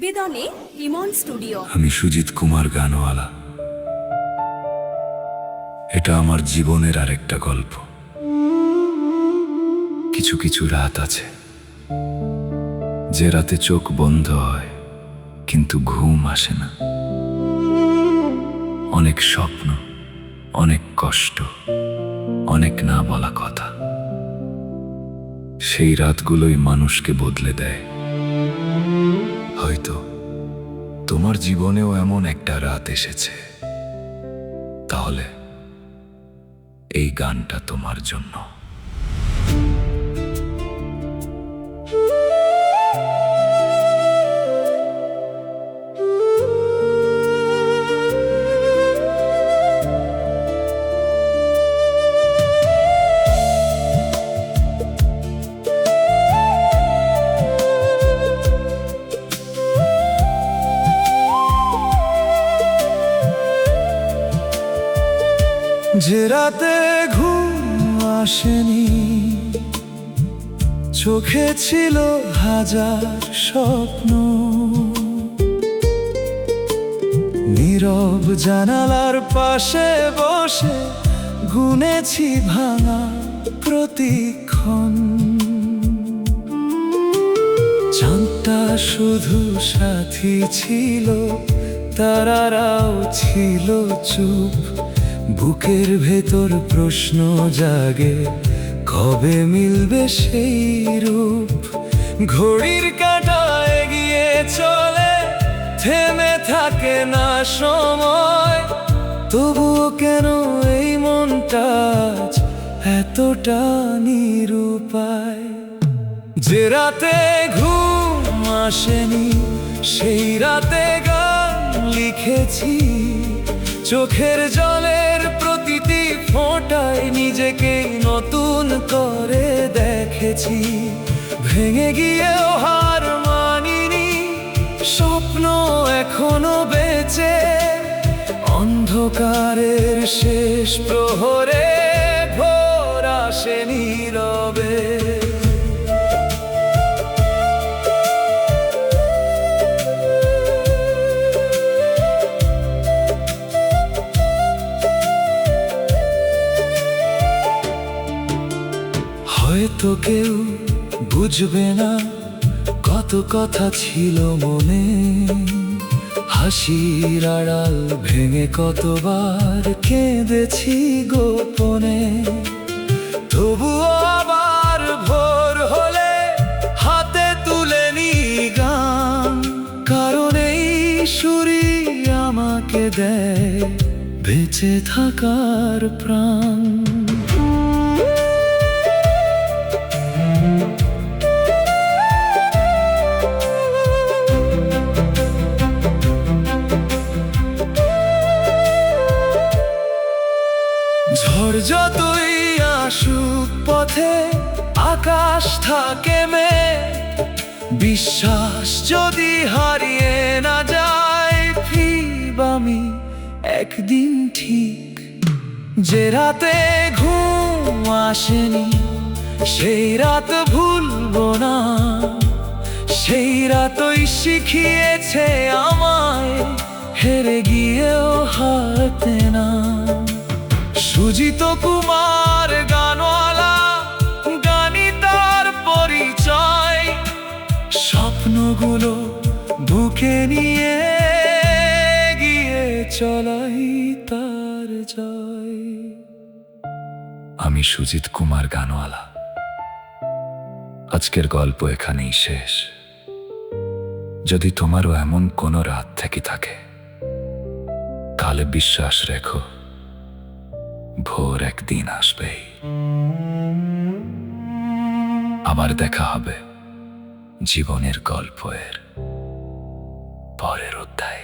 নিবেদনে ইমন studio. আমি সুজিত কুমার গানওয়ালা। এটা আমার জীবনের আরেকটা গল্প। কিছু কিছু রাত আছে যে রাতে চোখ বন্ধ হয় কিন্তু ঘুম আসে না। অনেক স্বপ্ন, অনেক কষ্ট, অনেক না বলা কথা। সেই রাতগুলোই মানুষকে বদলে দেয়। হয়তো তোমার জীবনেও এমন একটা রাত এসেছে। তাহলে এই গানটা তোমার জন্য। যে রাতে ঘুম আসেনি, চোখে ছিল হাজার স্বপ্ন, নীরব জানালার পাশে বসে গুনেছি ভাঙা প্রতিক্ষণ। চাঁদটা শুধু সাথী ছিল, তারারাও ছিল চুপ। বুকের ভেতর প্রশ্ন জাগে, কবে মিলবে সেই রূপ। ঘড়ির কাঁটা এগিয়ে চলে, থেমে থাকে না সময়। তবুও কেন এই মনটা আজ এতটা নিরুপায়? যে রাতে ঘুম আসেনি, সেই রাতে গান লিখেছি। চোখের জলের প্রতিটি ফোঁটায় নিজেকে নতুন করে দেখেছি। ভেঙে গিয়েও হার মানিনি, স্বপ্ন এখনো বেঁচে। অন্ধকারের শেষ প্রহরে ভোর আসে নীরবে। হয়তো কেউ বুঝবে না কত কথা ছিল মনে। হাসির আড়াল ভেঙে কতবার কেঁদেছি গোপনে। তবুও আবার ভোর হলে হাতে তুলে নি গান, কারণ এই সুরই আমাকে দেয় বেঁচে থাকার প্রাণ। ঝড় যতই আসুক পথে, আকাশ থাকে মেঘ। বিশ্বাস যদি হারিয়ে না যায়, ফিরব আমি একদিন ঠিক। যে রাতে ঘুম আসেনি, সেই রাত ভুলবো না। সেই রাতই শিখিয়েছে আমায় হেরে গিয়েও হারতে না। সুজিত কুমার গানওয়ালা, গানই তার পরিচয়। স্বপ্নগুলো বুকে নিয়ে গিয়ে চলাই তার জয়। আমি সুজিত কুমার গানওয়ালা। আজকের গল্প এখানেই শেষ। যদি তোমারও এমন কোনো রাত থেকে থাকে, তাহলে বিশ্বাস রেখো, ভোর একদিন আসবেই। আবার দেখা হবে জীবনের গল্পের পরের অধ্যায়।